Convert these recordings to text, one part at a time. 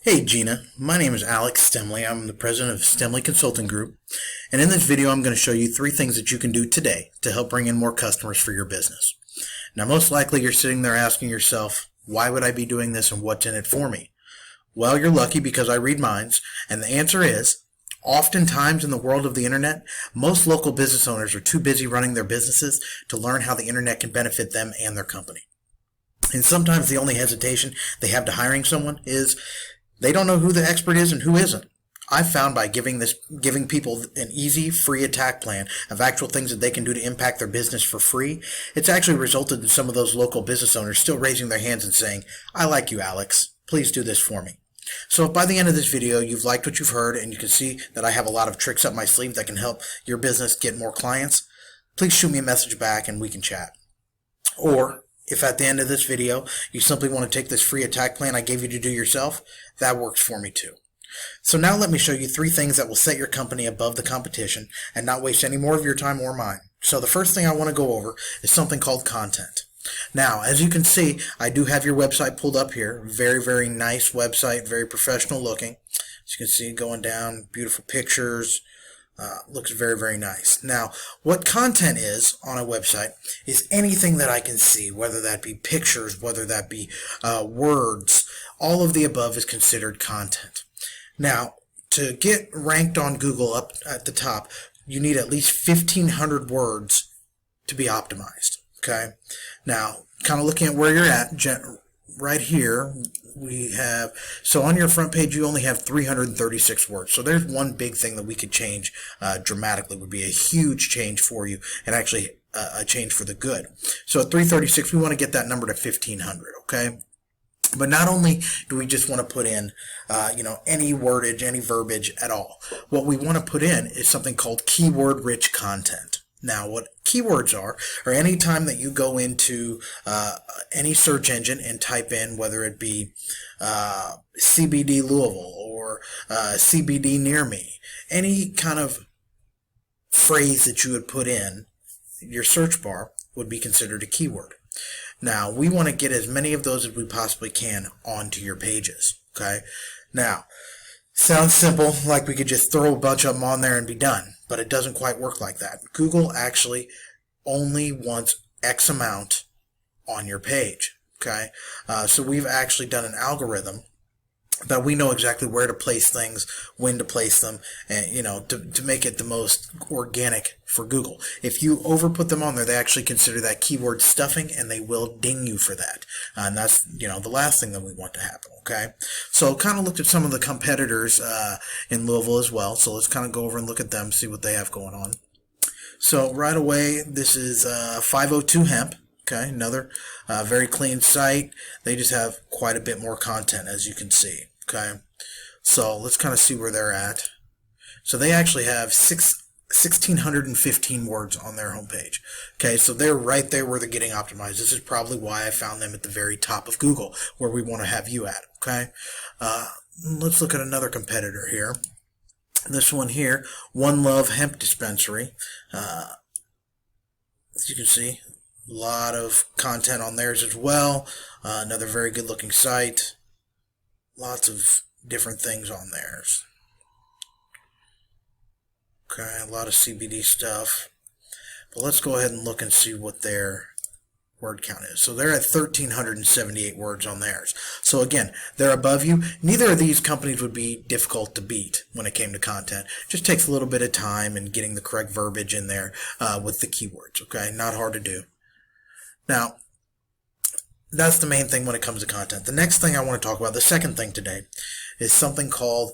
Hey Gina, my name is Alex Stemle. I'm the president of Stemle Consulting Group, and in this video I'm going to show you 3 things that you can do today to help bring in more customers for your business. Now most likely you're sitting there asking yourself, why would I be doing this and what's in it for me? Well, you're lucky because I read minds, and the answer is, oftentimes in the world of the internet, most local business owners are too busy running their businesses to learn how the internet can benefit them and their company. And sometimes the only hesitation they have to hiring someone is they don't know who the expert is and who isn't. I've found by giving people an easy, free attack plan of actual things that they can do to impact their business for free, it's actually resulted in some of those local business owners still raising their hands and saying, I like you, Alex. Please do this for me. So if by the end of this video you've liked what you've heard and you can see that I have a lot of tricks up my sleeve that can help your business get more clients, please shoot me a message back and we can chat. Or if at the end of this video you simply want to take this free attack plan I gave you to do yourself, that works for me too. So now let me show you 3 things that will set your company above the competition and not waste any more of your time or mine. So the first thing I want to go over is something called content. Now, as you can see, I do have your website pulled up here. Very, very nice website, very professional looking. As you can see, going down, beautiful pictures. Looks very, very nice. Now, what content is on a website is anything that I can see, whether that be pictures, whether that be words. All of the above is considered content. Now, to get ranked on Google up at the top, you need at least 1,500 words to be optimized. Okay. Now, kind of looking at where you're at, right here, we have, so on your front page you only have 336 words. So there's one big thing that we could change dramatically. Would be a huge change for you, and actually a change for the good. So at 336 we want to get that number to 1,500. Okay. But not only do we just want to put in, any wordage, any verbiage at all. What we want to put in is something called keyword-rich content. Now, what keywords are any time that you go into any search engine and type in, whether it be CBD Louisville or CBD near me, any kind of phrase that you would put in your search bar would be considered a keyword. Now, we want to get as many of those as we possibly can onto your pages. Okay. Now, sounds simple, like we could just throw a bunch of them on there and be done, but it doesn't quite work like that. Google actually only wants X amount on your page. Okay. So we've actually done an algorithm that we know exactly where to place things, when to place them, and to make it the most organic for Google. If you overput them on there, they actually consider that keyword stuffing, and they will ding you for that. And that's the last thing that we want to happen. Okay, so kind of looked at some of the competitors in Louisville as well. So let's kind of go over and look at them, see what they have going on. So right away, this is 502 Hemp. Okay, another very clean site. They just have quite a bit more content, as you can see. Okay, so let's kind of see where they're at. So they actually have 1,615 words on their homepage. Okay, so they're right there where they're getting optimized. This is probably why I found them at the very top of Google, where we want to have you at. Okay, let's look at another competitor here. This one here, One Love Hemp Dispensary. As you can see, a lot of content on theirs as well. Another very good looking site. Lots of different things on theirs. Okay, a lot of CBD stuff. But let's go ahead and look and see what their word count is. So they're at 1,378 words on theirs. So again, they're above you. Neither of these companies would be difficult to beat when it came to content. Just takes a little bit of time and getting the correct verbiage in there with the keywords. Okay, not hard to do. Now, that's the main thing when it comes to content. The next thing I want to talk about, the second thing today, is something called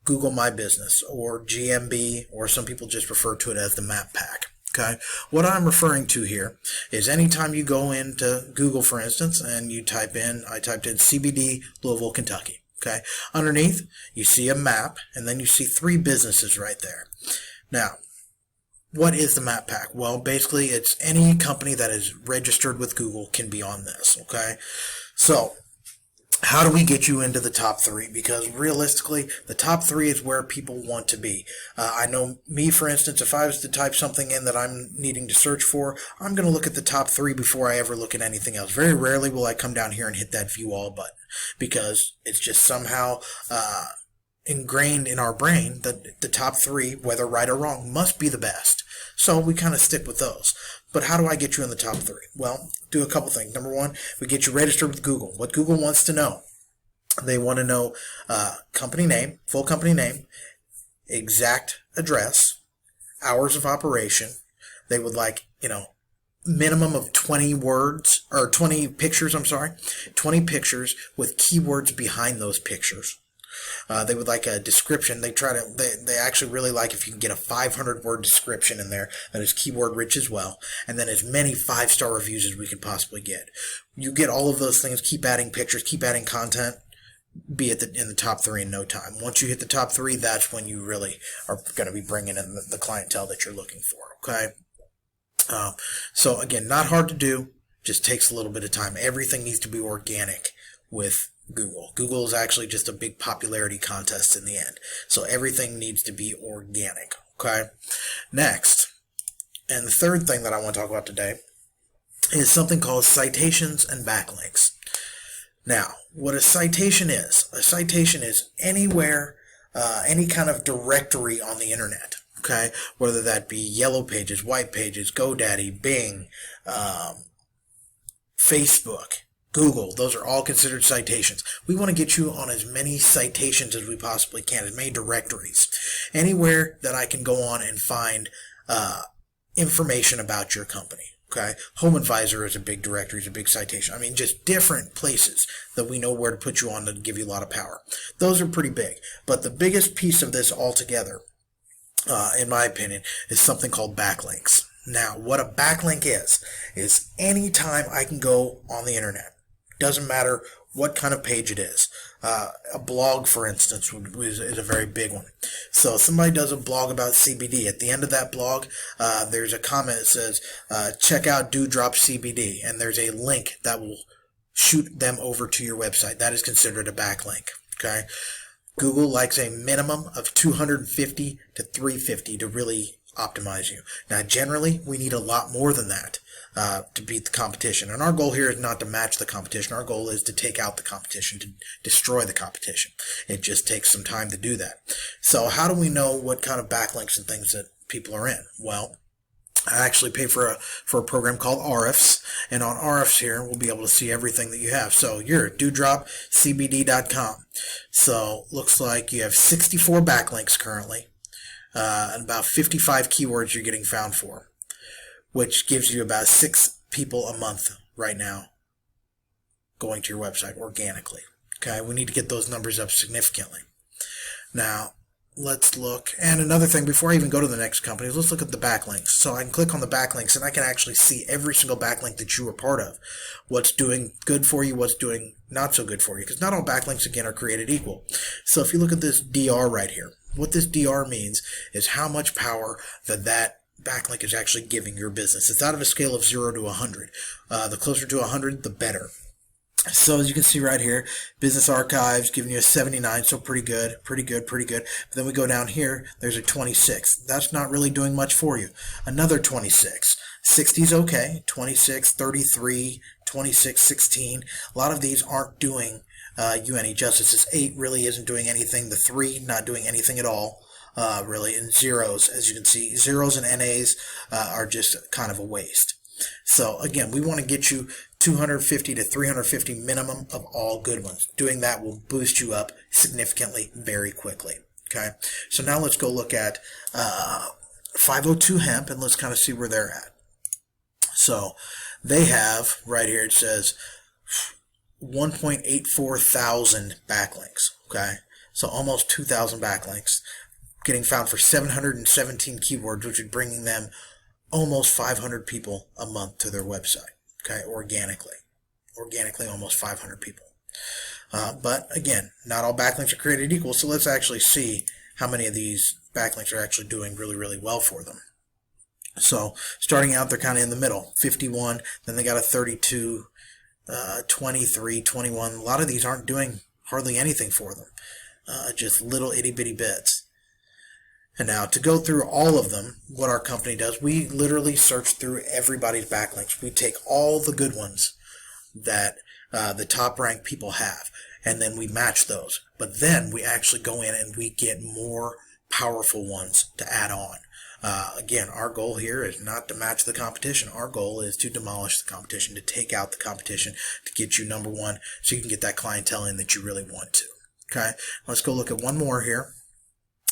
Google My Business, or GMB, or some people just refer to it as the Map Pack. Okay, what I'm referring to here is anytime you go into Google, for instance, and you type in, I typed in CBD Louisville, Kentucky. Okay, underneath you see a map, and then you see 3 businesses right there. Now, what is the Map Pack? Well, basically, it's any company that is registered with Google can be on this. Okay, so how do we get you into the top three? Because realistically, the top three is where people want to be. I know me, for instance, if I was to type something in that I'm needing to search for, I'm going to look at the top three before I ever look at anything else. Very rarely will I come down here and hit that view all button, because it's just somehow ingrained in our brain that the top three, whether right or wrong, must be the best. So we kind of stick with those. But how do I get you in the top three? Well, do a couple things. Number one, we get you registered with Google. What Google wants to know, they want to know company name, full company name, exact address, hours of operation. They would like, minimum of 20 words, or 20 pictures, 20 pictures with keywords behind those pictures. They would like a description. They actually really like if you can get a 500-word description in there that is keyword rich as well, and then as many 5-star reviews as we could possibly get. You get all of those things, keep adding pictures, keep adding content, be in the top three in no time. Once you hit the top three, that's when you really are going to be bringing in the clientele that you're looking for. Okay. So again, not hard to do, just takes a little bit of time. Everything needs to be organic with Google. Google is actually just a big popularity contest in the end. So everything needs to be organic. Okay. Next, and the third thing that I want to talk about today is something called citations and backlinks. Now, what a citation is anywhere, any kind of directory on the internet. Okay, whether that be Yellow Pages, White Pages, GoDaddy, Bing, Facebook, Google, those are all considered citations. We want to get you on as many citations as we possibly can, as many directories. Anywhere that I can go on and find information about your company. Okay, Home Advisor is a big directory, is a big citation. I mean, just different places that we know where to put you on to give you a lot of power. Those are pretty big. But the biggest piece of this altogether, in my opinion, is something called backlinks. Now, what a backlink is any time I can go on the internet. Doesn't matter what kind of page it is. A blog, for instance, is a very big one. So somebody does a blog about CBD. At the end of that blog, there's a comment that says, check out Dew Drops CBD. And there's a link that will shoot them over to your website. That is considered a backlink. Okay. Google likes a minimum of 250 to 350 to really optimize you. Now, generally, we need a lot more than that to beat the competition. And our goal here is not to match the competition. Our goal is to take out the competition, to destroy the competition. It just takes some time to do that. So how do we know what kind of backlinks and things that people are in? Well, I actually pay for a program called RFs, and on RFs here, we'll be able to see everything that you have. So you're at dewdropcbd.com. So looks like you have 64 backlinks currently, and about 55 keywords you're getting found for, which gives you about 6 people a month right now going to your website organically. Okay, we need to get those numbers up significantly. Now, let's look, and another thing before I even go to the next company, let's look at the backlinks. So I can click on the backlinks and I can actually see every single backlink that you are part of. What's doing good for you, what's doing not so good for you, because not all backlinks, again, are created equal. So if you look at this DR right here, what this DR means is how much power that backlink is actually giving your business. It's out of a scale of 0 to 100. The closer to 100, the better. So as you can see right here, Business Archives giving you a 79, so pretty good. But then we go down here, there's a 26. That's not really doing much for you. Another 26. 60 is okay. 26, 33, 26, 16. A lot of these aren't doing you any justice. This 8 really isn't doing anything. The 3 not doing anything at all. Really, and zeros, as you can see, zeros and NAs are just kind of a waste. So again, we want to get you 250 to 350 minimum of all good ones. Doing that will boost you up significantly very quickly. Okay, so now let's go look at 502 Hemp and let's kind of see where they're at. So they have right here, it says 1.84 thousand backlinks. Okay, so almost 2,000 backlinks, getting found for 717 keywords, which is bringing them almost 500 people a month to their website. Okay, organically almost 500 people. But again, not all backlinks are created equal, so let's actually see how many of these backlinks are actually doing really, really well for them. So starting out, they're kind of in the middle, 51, then they got a 32, 23, 21. A lot of these aren't doing hardly anything for them, just little itty bitty bits. And now to go through all of them, what our company does, we literally search through everybody's backlinks. We take all the good ones that the top ranked people have, and then we match those. But then we actually go in and we get more powerful ones to add on. Again, our goal here is not to match the competition. Our goal is to demolish the competition, to take out the competition, to get you number one so you can get that clientele in that you really want to. Okay, let's go look at one more here.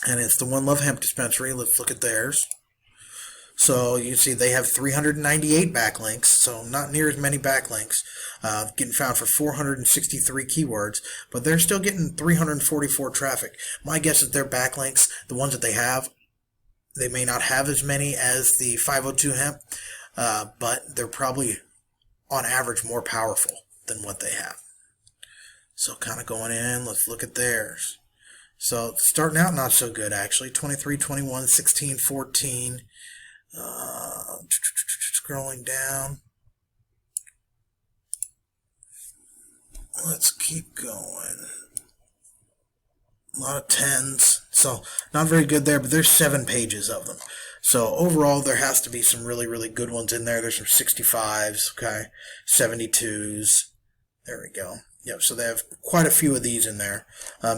And it's the One Love Hemp Dispensary. Let's look at theirs. So you see they have 398 backlinks, so not near as many backlinks, getting found for 463 keywords, but they're still getting 344 traffic. My guess is their backlinks, the ones that they have, they may not have as many as the 502 hemp, but they're probably on average more powerful than what they have. So kind of going in, let's look at theirs. So starting out not so good actually, 23, 21, 16, 14. Scrolling down. Let's keep going. A lot of 10s. So not very good there, but there's 7 pages of them. So overall there has to be some really, really good ones in there. There's some 65s, okay, 72s. There we go. Yep, so they have quite a few of these in there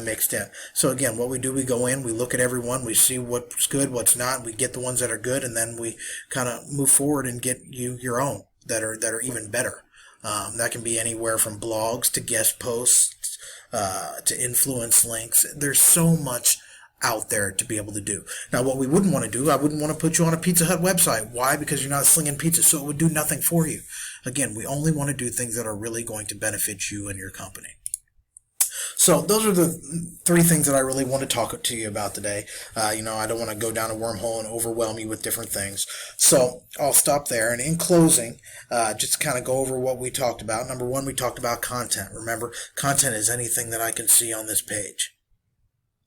mixed in. So again, what we do, we go in, we look at every one, we see what's good, what's not, we get the ones that are good, and then we kind of move forward and get you your own that are even better. That can be anywhere from blogs to guest posts to influence links. There's so much out there to be able to do. Now, what we wouldn't want to do, I wouldn't want to put you on a Pizza Hut website. Why? Because you're not slinging pizza, so it would do nothing for you. Again, we only want to do things that are really going to benefit you and your company. So those are the 3 things that I really want to talk to you about today. I don't want to go down a wormhole and overwhelm you with different things. So I'll stop there. And in closing, just kind of go over what we talked about. Number 1, we talked about content. Remember, content is anything that I can see on this page.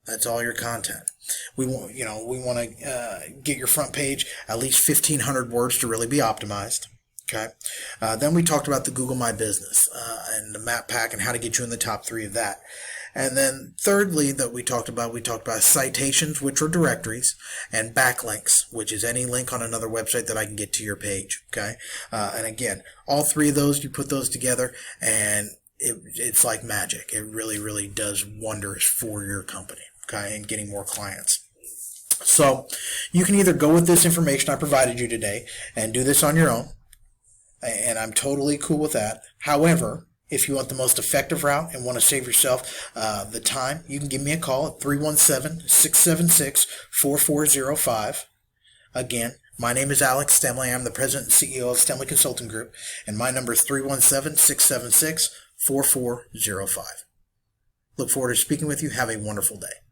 That's all your content. We want to get your front page at least 1,500 words to really be optimized. Okay. Then we talked about the Google My Business and the map pack and how to get you in the top 3 of that. And then thirdly that we talked about citations, which are directories, and backlinks, which is any link on another website that I can get to your page. Okay. And again, all 3 of those, you put those together and it's like magic. It really, really does wonders for your company. Okay, and getting more clients. So you can either go with this information I provided you today and do this on your own, and I'm totally cool with that. However, if you want the most effective route and want to save yourself the time, you can give me a call at 317-676-4405. Again, my name is Alex Stemle. I'm the president and CEO of Stemle Consulting Group, and my number is 317-676-4405. Look forward to speaking with you. Have a wonderful day.